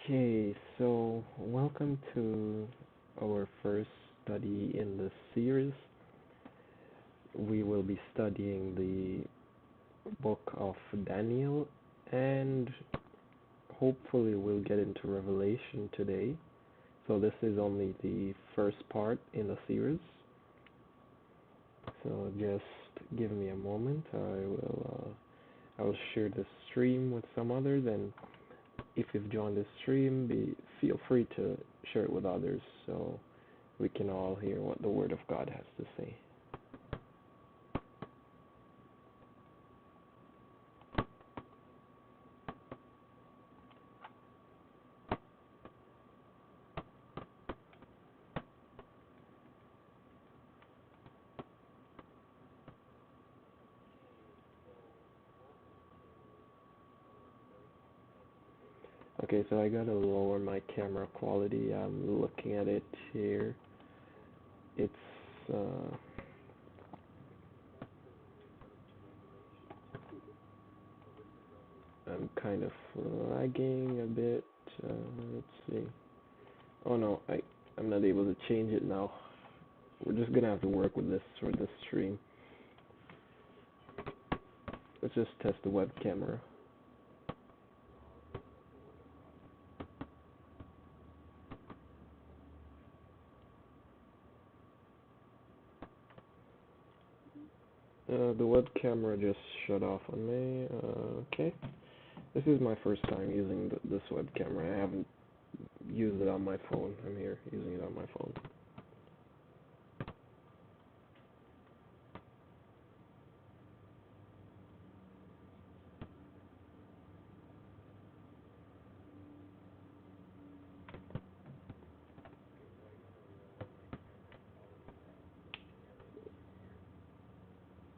Okay, so welcome to our first study in the series. We will be studying the book of Daniel and hopefully we'll get into Revelation today. So this is only the first part in the series. So just give me a moment. I will share the stream with some others, and if you've joined the stream, feel free to share it with others so we can all hear what the Word of God has to say. Okay, so I gotta lower my camera quality. I'm looking at it here. It's I'm kind of lagging a bit. Let's see. Oh no, I'm not able to change it now. We're just gonna have to work with this for this stream. Let's just test the web camera. The web camera just shut off on me. Okay. This is my first time using this web camera. I haven't used it on my phone. I'm here using it on my phone.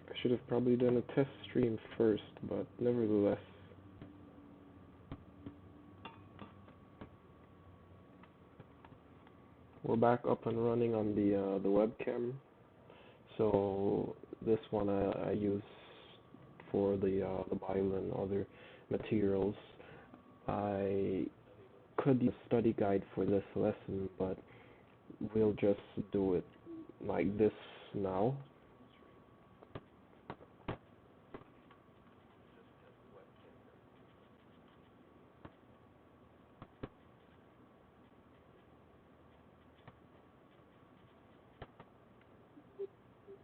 I should have probably done a test stream first, but nevertheless. We're back up and running on the webcam. So this one I use for the Bible and other materials. I could use a study guide for this lesson, but we'll just do it like this now.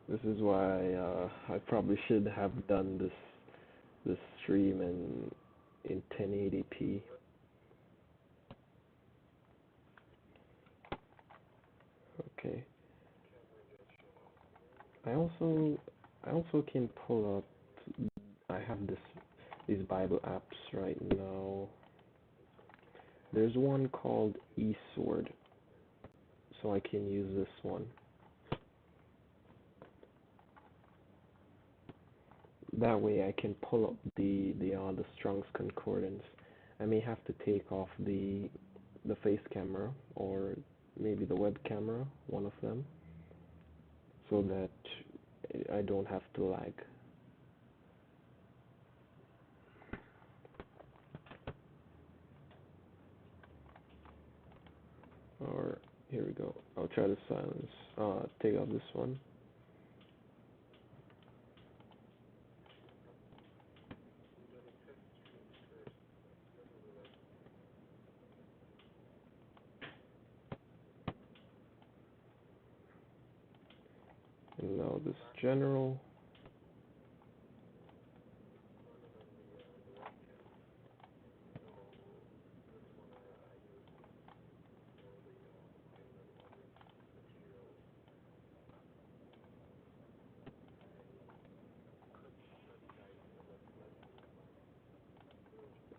This is why I probably should have done this stream in 1080p. Okay. I also can pull up. I have these Bible apps right now. There's one called eSword, so I can use this one. That way I can pull up the Strong's Concordance. I may have to take off the face camera or maybe the web camera, one of them, so that I don't have to lag. Or here we go. I'll try to silence. Take off this one. And now this general.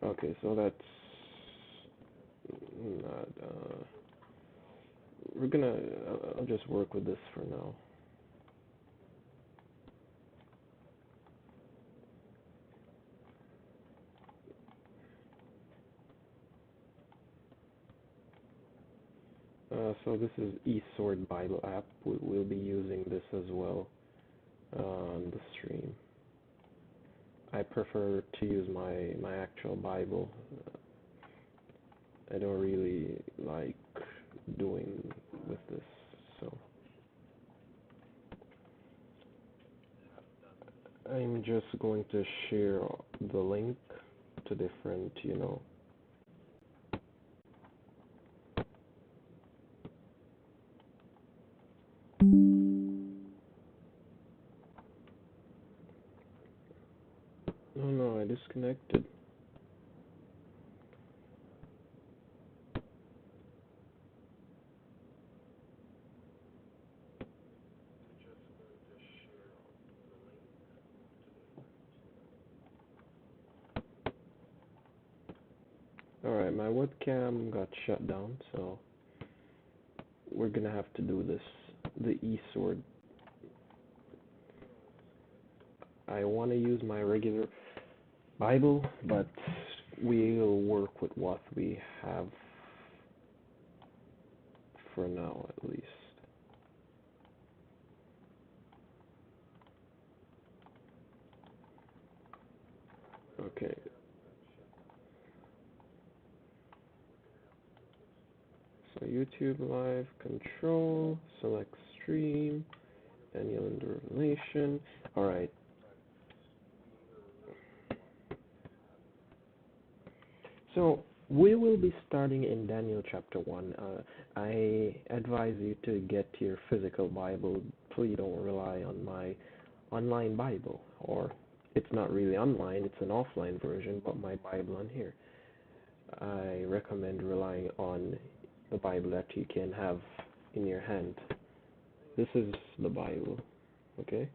Okay, so that's not. We're gonna. I'll just work with this for now. So this is eSword Bible app. We'll be using this as well on the stream. I prefer to use my actual Bible. I don't really like doing with this. So I'm just going to share the link to different, Oh no, I disconnected. Alright, my webcam got shut down, so we're gonna have to do this. The e-sword. I want to use my regular Bible, but we'll work with what we have for now, at least. Okay, so YouTube Live, Control, select Stream, Daniel in the Revelation. Alright, so we will be starting in Daniel chapter 1. I advise you to get your physical Bible. Please don't rely on my online Bible, or it's not really online, it's an offline version, but my Bible on here. I recommend relying on the Bible that you can have in your hand. This is the Bible, okay?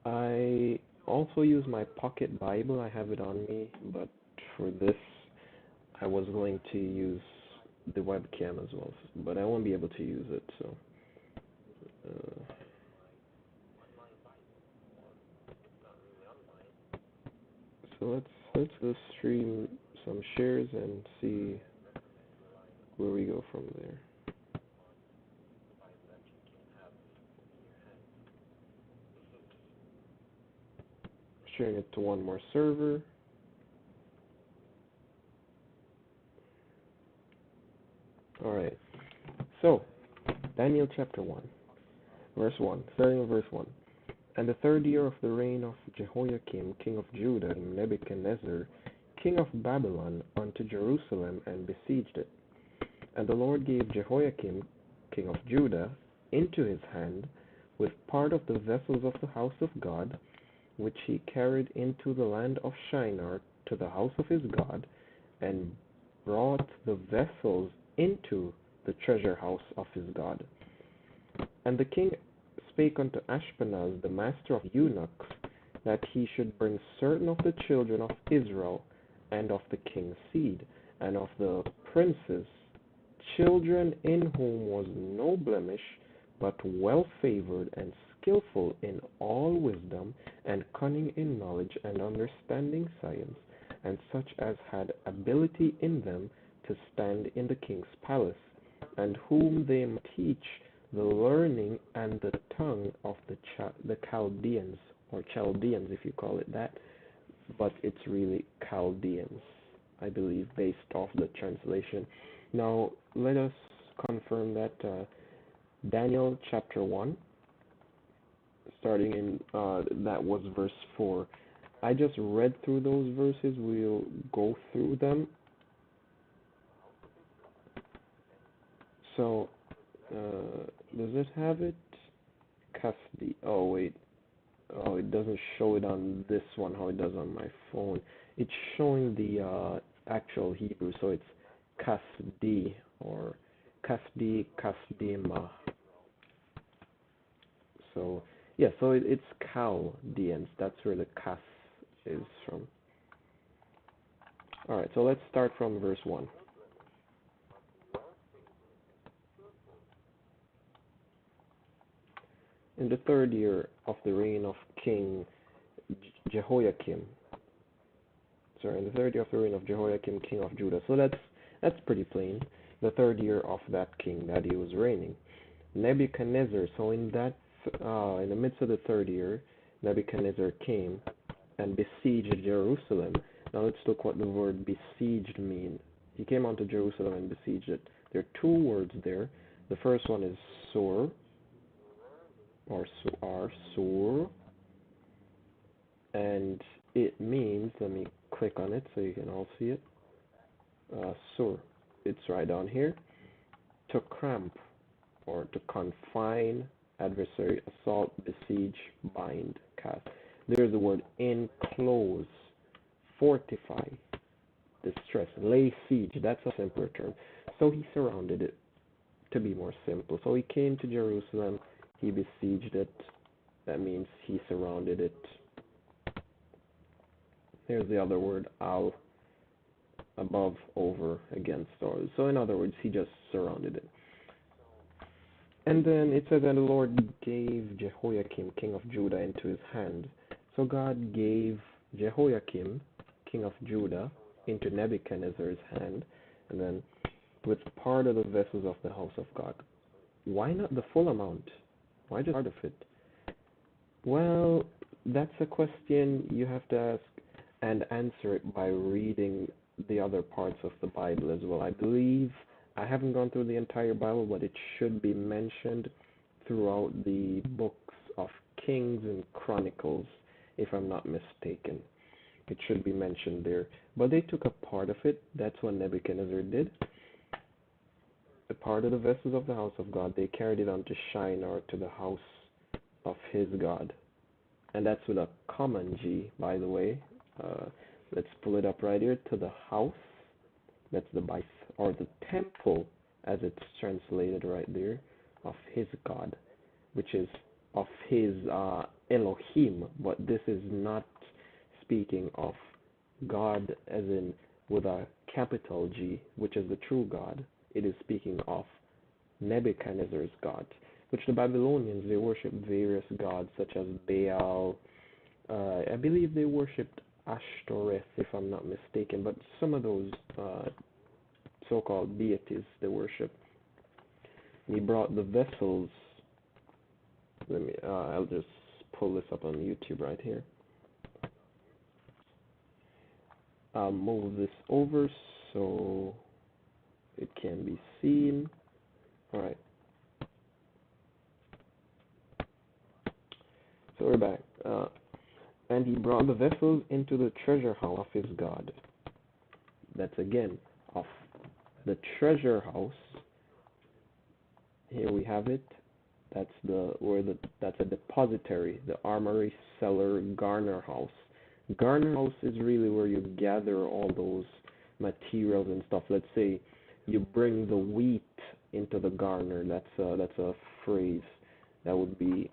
I also use my pocket Bible. I have it on me, but for this, I was going to use the webcam as well, but I won't be able to use it, so. So let's stream some shares and see where we go from there. Sharing it to one more server. Alright, so Daniel chapter 1, verse 1, starting with verse 1. And the third year of the reign of Jehoiakim, king of Judah, came Nebuchadnezzar, king of Babylon, unto Jerusalem, and besieged it. And the Lord gave Jehoiakim, king of Judah, into his hand, with part of the vessels of the house of God, which he carried into the land of Shinar to the house of his God, and brought the vessels into the treasure house of his God. And the king spake unto Ashpenaz, the master of eunuchs, that he should bring certain of the children of Israel, and of the king's seed, and of the princes, children in whom was no blemish, but well favored and skillful in all wisdom, and cunning in knowledge, and understanding science, and such as had ability in them to stand in the king's palace, and whom they might teach the learning and the tongue of the Chaldeans, or Chaldeans if you call it that, but it's really Chaldeans, I believe, based off the translation. Now, let us confirm that Daniel chapter 1, starting in, that was verse 4. I just read through those verses. We'll go through them. So, does it have it? Custody. Oh, wait. Oh, it doesn't show it on this one how it does on my phone. It's showing the actual Hebrew, so it's Kasdi or Kasdi, Kasdima. So yeah, so it's Chaldeans. That's where the Kas is from. All right, so let's start from verse 1. In the third year of the reign of King Jehoiakim, in the third year of the reign of Jehoiakim, king of Judah. So that's pretty plain. The third year of that king that he was reigning. Nebuchadnezzar. So in the midst of the third year, Nebuchadnezzar came and besieged Jerusalem. Now let's look what the word besieged means. He came onto Jerusalem and besieged it. There are two words there. The first one is sur, or sur, and it means, let me click on it so you can all see it. Sur, it's right down here. To cramp, or to confine, adversary, assault, besiege, bind, cast. There's the word enclose, fortify, distress, lay siege. That's a simpler term. So he surrounded it, to be more simple. So he came to Jerusalem, he besieged it. That means he surrounded it. Here's the other word, al, above, over, against, or so in other words, he just surrounded it. And then it says, and the Lord gave Jehoiakim, king of Judah, into his hand. So God gave Jehoiakim, king of Judah, into Nebuchadnezzar's hand, and then with part of the vessels of the house of God. Why not the full amount? Why just part of it? Well, that's a question you have to ask and answer it by reading the other parts of the Bible as well. I believe, I haven't gone through the entire Bible, but it should be mentioned throughout the books of Kings and Chronicles, if I'm not mistaken. It should be mentioned there. But they took a part of it. That's what Nebuchadnezzar did. A part of the vessels of the house of God, they carried it on to Shinar, to the house of his God. And that's with a common G, by the way. Let's pull it up right here. To the house. That's the bais, or the temple, as it's translated right there, of his God, which is of his Elohim. But this is not speaking of God as in with a capital G, which is the true God. It is speaking of Nebuchadnezzar's God, which the Babylonians, they worshipped various gods such as Baal. I believe they worshipped Ashtoreth, if I'm not mistaken, but some of those so-called deities they worship. He brought the vessels. I'll just pull this up on YouTube right here. I'll move this over so it can be seen. Alright. So we're back. And he brought the vessels into the treasure house of his God. That's again of the treasure house. Here we have it. That's that's a depository, the armory, cellar, garner house. Garner house is really where you gather all those materials and stuff. Let's say you bring the wheat into the garner. That's a phrase that would be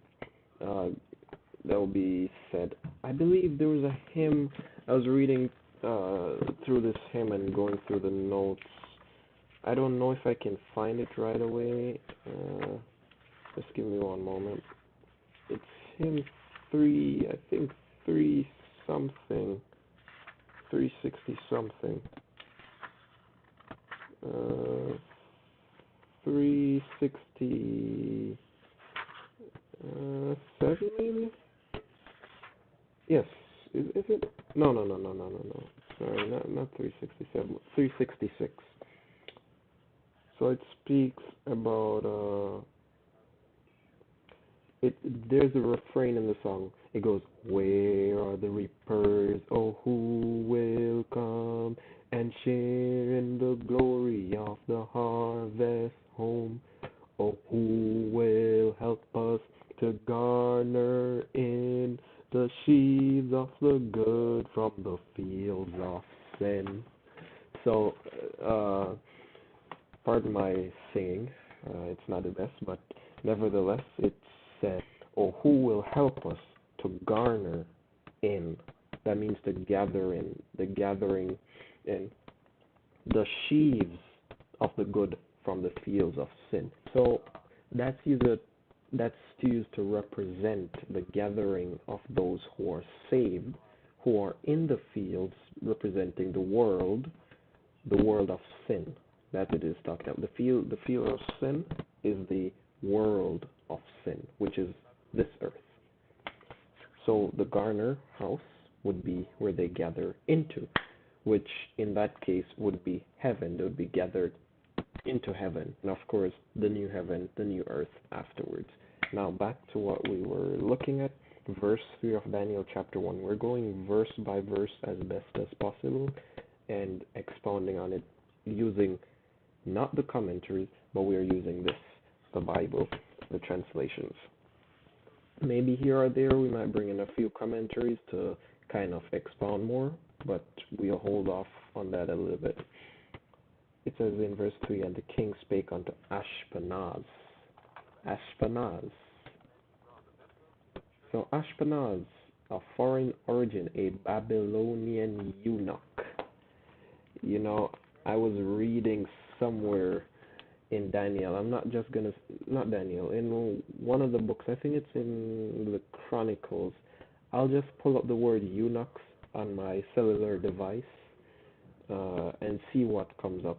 said. I believe there was a hymn. I was reading through this hymn and going through the notes. I don't know if I can find it right away. Just give me one moment. It's hymn 3, I think 3 something, 360 something. 367 maybe? Yes. Is it? No. Sorry, not 367. 366. So it speaks about there's a refrain in the song. It goes, where are the reapers? Oh, who will come and share in the glory of the harvest home? Oh, who will help us to garner in the sheaves of the good from the fields of sin? So, pardon my singing. It's not the best, but nevertheless, it said, "Oh, who will help us to garner in?" That means to gather in, the gathering in the sheaves of the good from the fields of sin. So that's used to represent the gathering of those who are saved, who are in the fields, representing the world of sin. That it is talking about. The field of sin is the world of sin, which is this earth. So the garner house would be where they gather into, which in that case would be heaven. They would be gathered into heaven, and of course the new heaven, the new earth afterwards. Now back to what we were looking at, verse 3 of Daniel chapter 1. We're going verse by verse as best as possible and expounding on it using not the commentaries, but we are using this, the Bible, the translations. Maybe here or there we might bring in a few commentaries to kind of expound more, but we'll hold off on that a little bit. It says in verse 3, and the king spake unto Ashpenaz. Ashpenaz. So Ashpenaz, a foreign origin, a Babylonian eunuch. You know, I was reading somewhere in Daniel. I'm not just gonna, not Daniel, in one of the books, I think it's in the Chronicles. I'll just pull up the word eunuchs on my cellular device and see what comes up.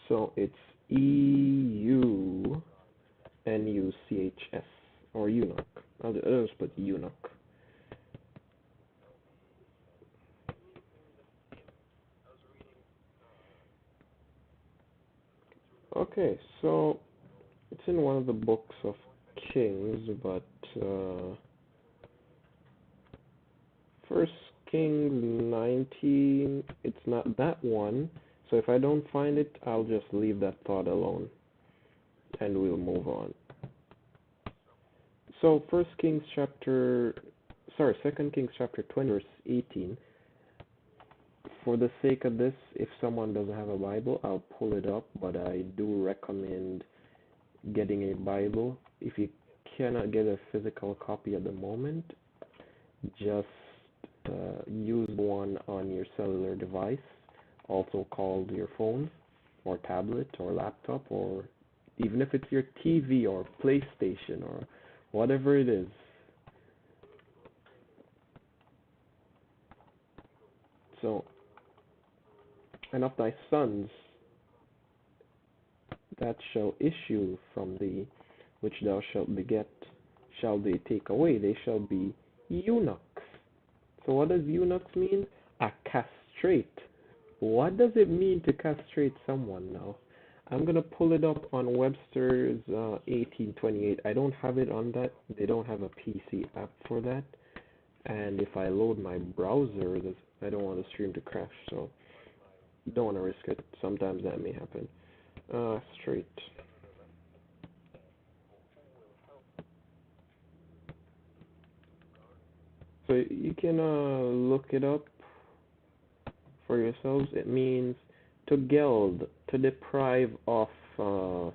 So it's EUNUCHS, or eunuch. I'll just put eunuch. Okay, so it's in one of the books of Kings, but First Kings 19, it's not that one. So if I don't find it, I'll just leave that thought alone, and we'll move on. So Second Kings chapter 20, verse 18. For the sake of this, if someone doesn't have a Bible, I'll pull it up, but I do recommend getting a Bible. If you cannot get a physical copy at the moment, just use one on your cellular device, also called your phone or tablet or laptop, or even if it's your TV or PlayStation or whatever it is. So, and of thy sons that shall issue from thee, which thou shalt beget, shall they take away. They shall be eunuchs. So what does eunuchs mean? A castrate. What does it mean to castrate someone now? I'm going to pull it up on Webster's 1828. I don't have it on that. They don't have a PC app for that. And if I load my browser, I don't want the stream to crash, so don't want to risk it. Sometimes that may happen. Straight. So you can look it up for yourselves. It means to geld, to deprive of. How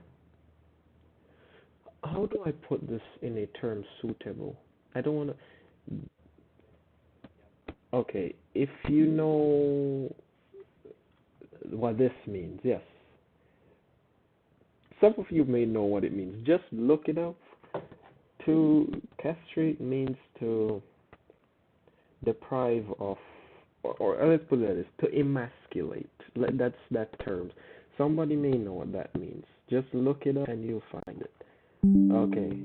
do I put this in a term suitable? I don't want to. Okay, if you know what this means, yes. Some of you may know what it means. Just look it up. To castrate means to deprive of, or let's put it like this, to emasculate. That's that term. Somebody may know what that means. Just look it up and you'll find it. Okay.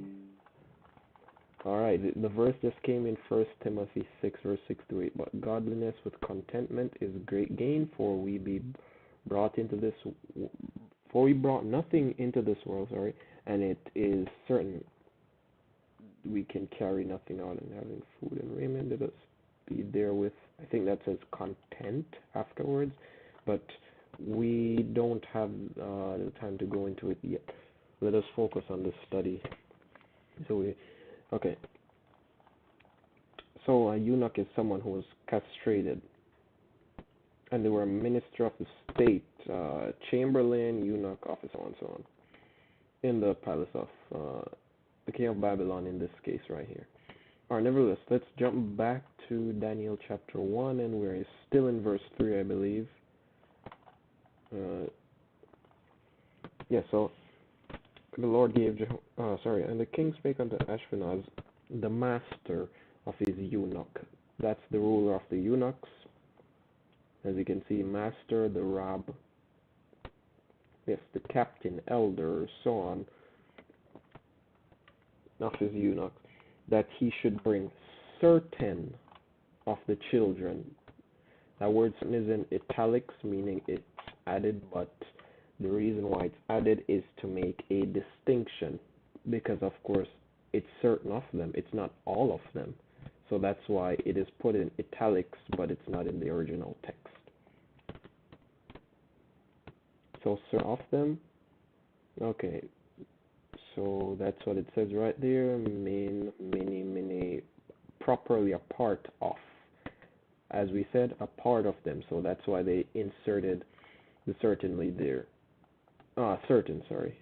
Alright, the verse just came in 1 Timothy 6, verse 6 to 8. But godliness with contentment is great gain, for we brought nothing into this world, and it is certain we can carry nothing out, and having food and raiment, let us be therewith. I think that says content afterwards, but we don't have the time to go into it yet. Let us focus on this study. Okay. So a eunuch is someone who was castrated, and they were a minister of the state, chamberlain, eunuch, officer, and so on, in the palace of the king of Babylon in this case right here. Alright, nevertheless, let's jump back to Daniel chapter 1, and we're still in verse 3, I believe. So the Lord gave, and the king spake unto Ashpenaz, the master of his eunuch. That's the ruler of the eunuchs. As you can see, master, the rab, yes, the captain, elder, so on, of his eunuch. that he should bring certain of the children. That word is in italics, meaning it's added, but the reason why it's added is to make a distinction, because of course it's certain of them, it's not all of them. So that's why it is put in italics, but it's not in the original text. So certain of them, okay, so that's what it says right there, many, properly a part of. As we said, a part of them, so that's why they inserted the certainly there. Certain, sorry.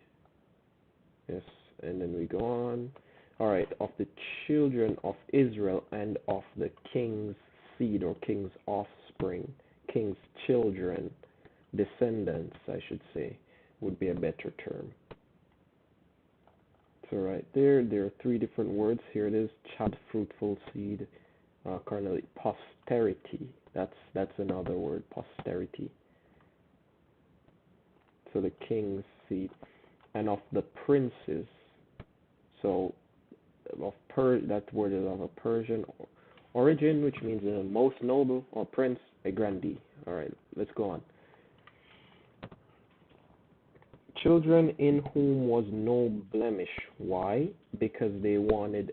Yes, and then we go on. Alright, of the children of Israel and of the king's seed or king's offspring, king's children, descendants, I should say, would be a better term. So right there are three different words. Here it is, child, fruitful seed, currently posterity. That's another word, posterity. So the king's seed, and of the princes. So that word is of a Persian origin, which means most noble, or prince, a grandee. All right, let's go on. Children in whom was no blemish. Why? Because they wanted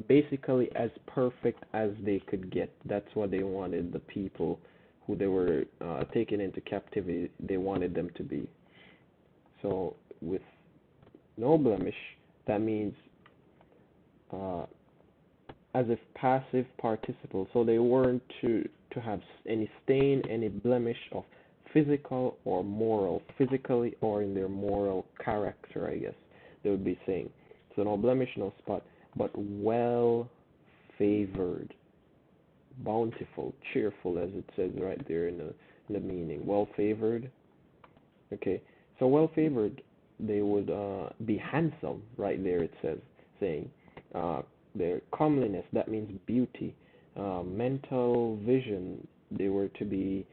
basically as perfect as they could get. That's what they wanted the people who they were taken into captivity, they wanted them to be. So with no blemish, that means as if passive participle. So they weren't to have any stain, any blemish of physical or moral, physically or in their moral character, I guess they would be saying. So no blemish, no spot, but well favored, bountiful, cheerful, as it says right there in the meaning. Well favored. Okay, so well favored, they would be handsome. Right there, it says, saying their comeliness. That means beauty. Mental vision. They were to be,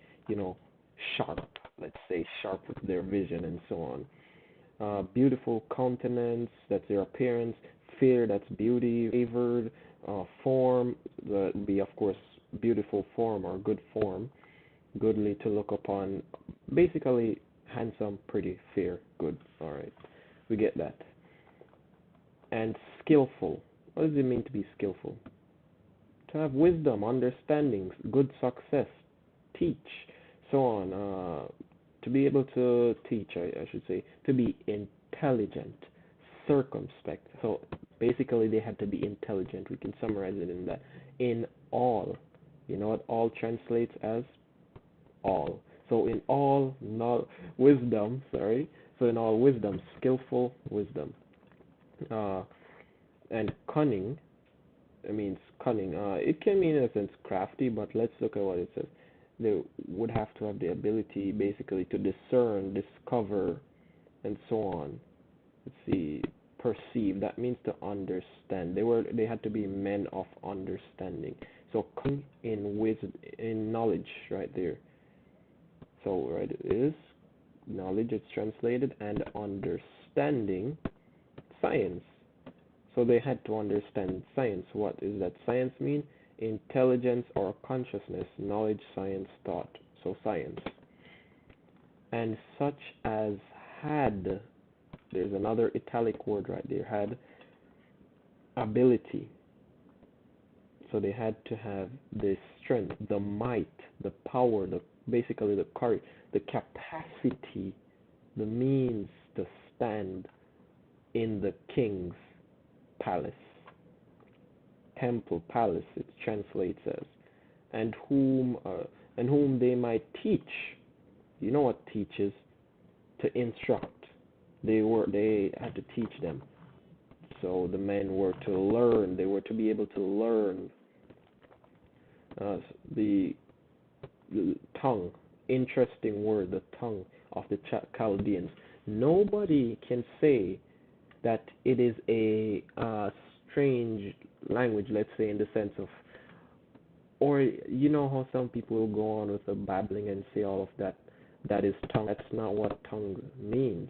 sharp. Let's say sharp with their vision and so on. Beautiful countenance. That's their appearance. Fair. That's beauty. Favored. Form. That would be, of course, beautiful form or good form, goodly to look upon, basically handsome, pretty, fair, good. All right, we get that. And skillful. What does it mean to be skillful? To have wisdom, understanding, good success, teach, so on. To be able to teach, I should say, to be intelligent, circumspect. So basically, they had to be intelligent. We can summarize it in that. In all. You know what all translates as? All. So in all wisdom, sorry. So in all wisdom, skillful wisdom. And cunning, it means cunning. It can mean in a sense crafty, but let's look at what it says. They would have to have the ability basically to discern, discover, and so on. Let's see, perceive. That means to understand. They had to be men of understanding. So cunning in wisdom, in knowledge, right there. So right, it is knowledge. It's translated, and understanding, science. So they had to understand science. What does that science mean? Intelligence or consciousness, knowledge, science, thought. So science. And such as had. There's another italic word right there. Had ability. So they had to have the strength, the might, the power, basically the courage, the capacity, the means to stand in the king's palace, temple, palace. It translates as, and whom they might teach. You know what teach is? To instruct. They had to teach them. So the men were to learn. They were to be able to learn. The tongue, interesting word, the tongue of the Chaldeans. Nobody can say that it is a strange language, let's say, in the sense of, or you know how some people will go on with the babbling and say all of that, that is tongue. That's not what tongue means.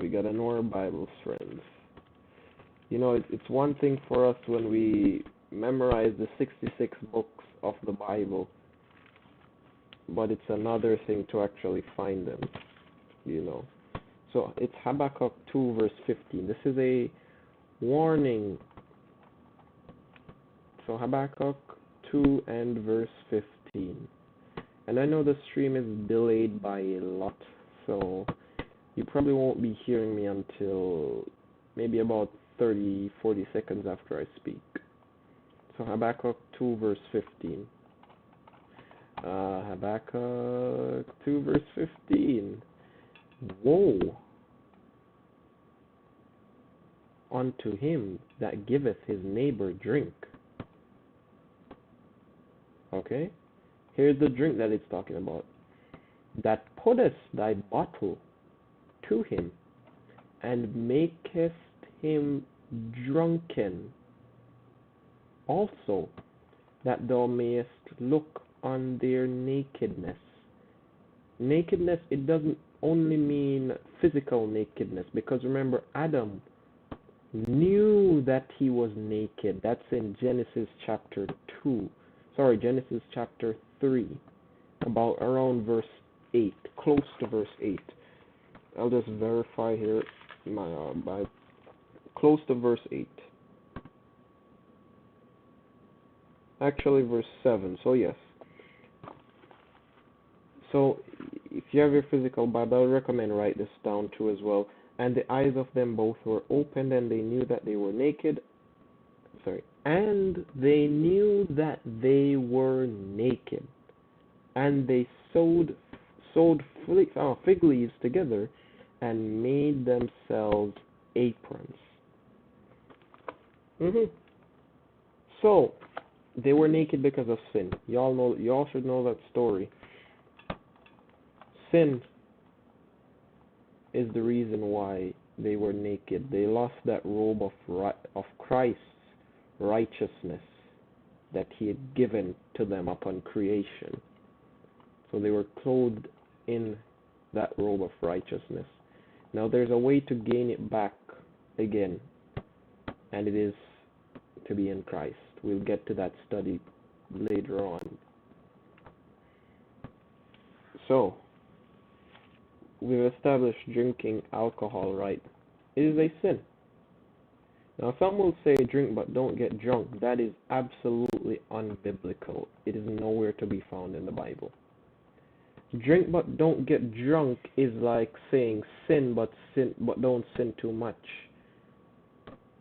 We gotta know our Bibles, friends. You know, it's one thing for us when we memorize the 66 books of the Bible, but it's another thing to actually find them, you know. So it's Habakkuk 2 verse 15. This is a warning. So Habakkuk 2 and verse 15. And I know the stream is delayed by a lot, so you probably won't be hearing me until maybe about 30-40 seconds after I speak. So Habakkuk 2 verse 15. Habakkuk 2 verse 15. Woe unto him that giveth his neighbor drink. Okay? Here's the drink that it's talking about. That puttest thy bottle to him, and makest him drunken. Also, that thou mayest look on their nakedness. Nakedness, it doesn't only mean physical nakedness, because remember, Adam knew that he was naked. That's in Genesis chapter 3, about around verse 8, close to verse 8. I'll just verify here by close to verse 8. Actually, verse 7. So yes. So if you have your physical Bible, I recommend write this down too as well. And the eyes of them both were opened, and they knew that they were naked. And they knew that they were naked, and they sewed fig leaves together and made themselves aprons. So they were naked because of sin. Y'all should know that story. Sin is the reason why they were naked. They lost that robe of Christ's righteousness that he had given to them upon creation. So they were clothed in that robe of righteousness. Now there's a way to gain it back again, and it is to be in Christ. We'll get to that study later on. So, we've established drinking alcohol, right? It is a sin. Now some will say drink but don't get drunk. That is absolutely unbiblical. It is nowhere to be found in the Bible. Drink but don't get drunk is like saying sin but don't sin too much.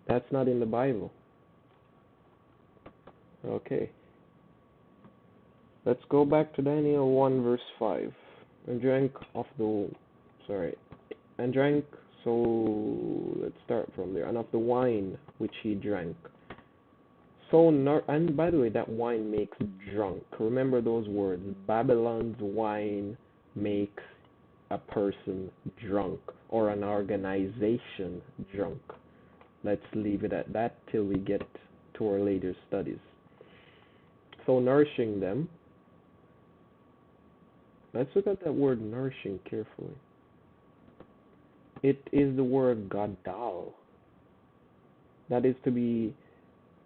That's not in the Bible. Okay. Let's go back to Daniel 1 verse 5. And drank, so let's start from there. And of the wine which he drank. And by the way, that wine makes drunk. Remember those words. Babylon's wine makes a person drunk, or an organization drunk. Let's leave it at that till we get to our later studies. So nourishing them. Let's look at that word nourishing carefully. It is the word gadal. That is to be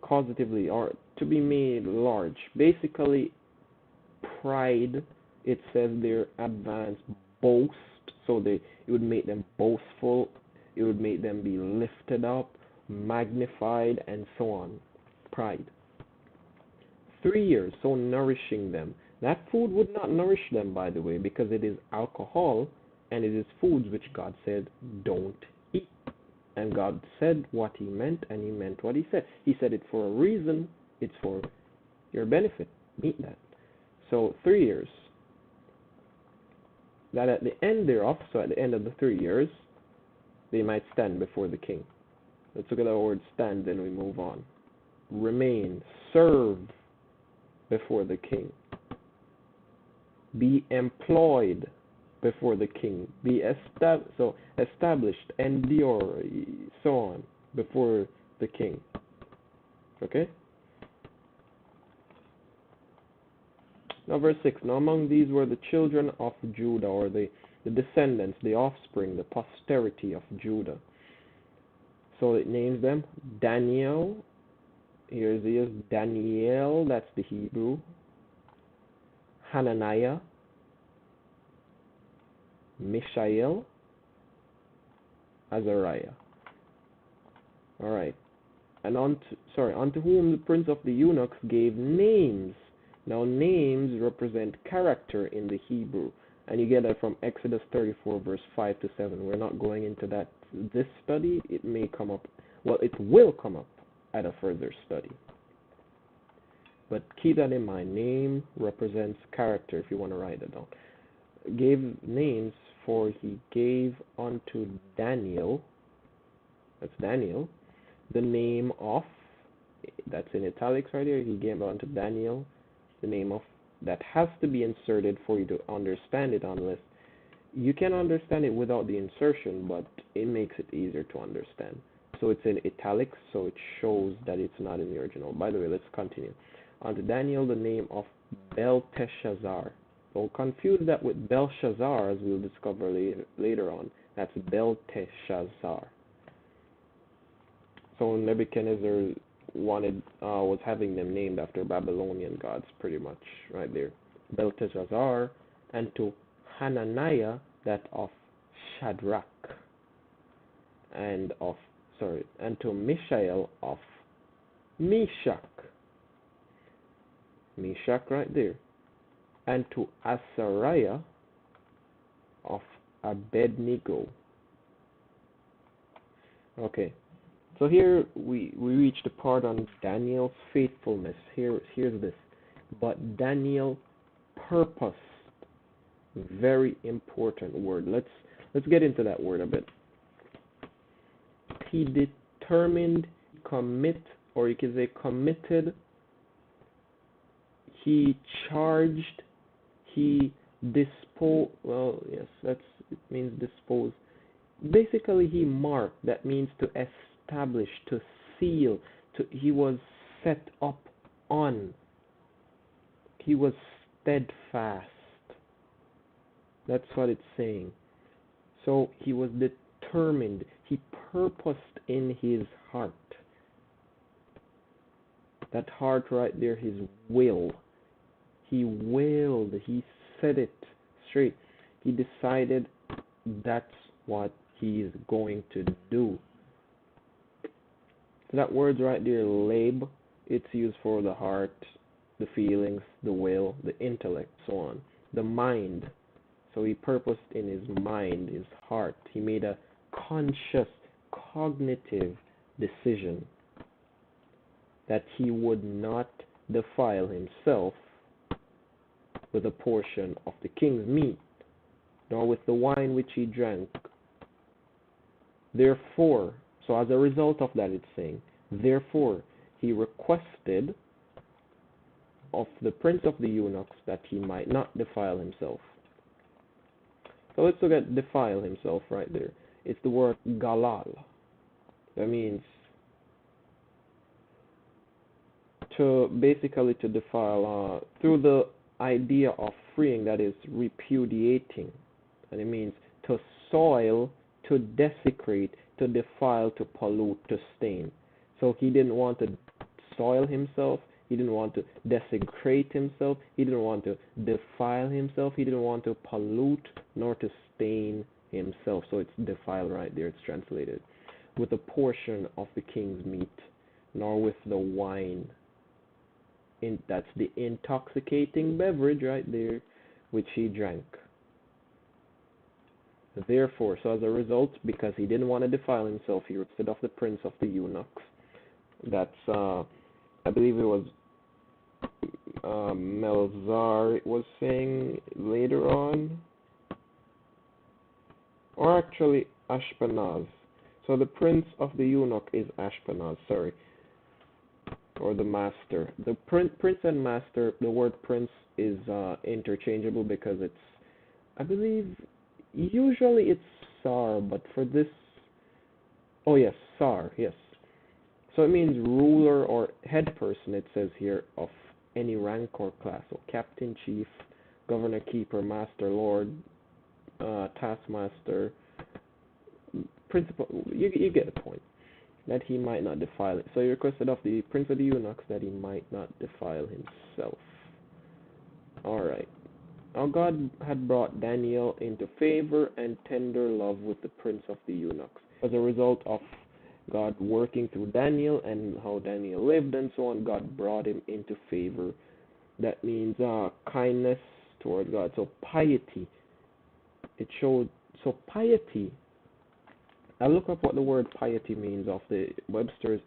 causatively, or to be made large. Basically, pride, it says there, advanced, boast. So it would make them boastful. It would make them be lifted up, magnified, and so on. Pride. 3 years, so nourishing them. That food would not nourish them, by the way, because it is alcohol, and it is foods which God said, don't eat. And God said what he meant, and he meant what he said. He said it for a reason. It's for your benefit. Meet that. So 3 years. That at the end thereof, so at the end of the 3 years, they might stand before the king. Let's look at the word stand, then we move on. Remain, serve before the king. Be employed before the king. Be established, endure, so on, before the king. Okay? Now verse 6. Now among these were the children of Judah, or the the descendants, the offspring, the posterity of Judah. So it names them Daniel. Here's Daniel, that's the Hebrew. Hananiah, Mishael, Azariah. All right. And unto whom the prince of the eunuchs gave names. Now names represent character in the Hebrew, and you get that from Exodus 34 verse 5 to 7. We're not going into that this study. It may come up, well, it will come up at a further study. But keep that in mind. Name represents character if you want to write it down. Gave names, for he gave unto Daniel, that's Daniel, the name of, that's in italics right here, he gave unto Daniel the name of, that has to be inserted for you to understand it, unless you can understand it without the insertion, but it makes it easier to understand. So it's in italics, so it shows that it's not in the original. By the way, let's continue. Unto Daniel the name of Belteshazzar. Don't confuse that with Belshazzar, as we'll discover later on. That's Belteshazzar. So Nebuchadnezzar was having them named after Babylonian gods, pretty much, right there. Belteshazzar, and to Hananiah, that of Shadrach, and to Mishael of Meshach. Meshach right there. And to Azariah of Abednego. Okay. So here we reach the part on Daniel's faithfulness. Here's this. But Daniel purposed. Very important word. Let's get into that word a bit. He determined, or you can say committed. He charged. He disposed. Well, yes, it means dispose. Basically, he marked. That means to establish, to seal. He was set up on. He was steadfast. That's what it's saying. So he was determined. He purposed in his heart. That heart right there, his will. He willed. He said it straight. He decided that's what he is going to do. So that word right there, lab, it's used for the heart, the feelings, the will, the intellect, so on. The mind. So he purposed in his mind, his heart. He made a conscious, cognitive decision that he would not defile himself with a portion of the king's meat, nor with the wine which he drank. Therefore, so as a result of that, it's saying, therefore, he requested of the prince of the eunuchs that he might not defile himself. So let's look at defile himself right there. It's the word galal. That means to defile through the idea of freeing, that is repudiating. And it means to soil, to desecrate, to defile, to pollute, to stain. So he didn't want to soil himself. He didn't want to desecrate himself. He didn't want to defile himself. He didn't want to pollute nor to stain himself. So it's defile right there. It's translated. With a portion of the king's meat, nor with the wine. That's the intoxicating beverage right there, which he drank. Therefore, so as a result, because he didn't want to defile himself, he requested of the prince of the eunuchs. That's, I believe it was Melzar, it was saying later on. Or actually, Ashpenaz. So the prince of the eunuch is Ashpenaz, sorry. Or the master. The prince and master, the word prince is interchangeable because it's, I believe, usually it's Sar, but for this, oh yes, Sar, yes. So it means ruler or head person, it says here, of any rank or class. So captain, chief, governor, keeper, master, lord, taskmaster, principal. You get the point. That he might not defile it. So he requested of the prince of the eunuchs that he might not defile himself. Alright. Now God had brought Daniel into favor and tender love with the prince of the eunuchs. As a result of God working through Daniel and how Daniel lived and so on, God brought him into favor. That means kindness towards God. So piety. It showed, so piety. I look up what the word piety means of the Webster's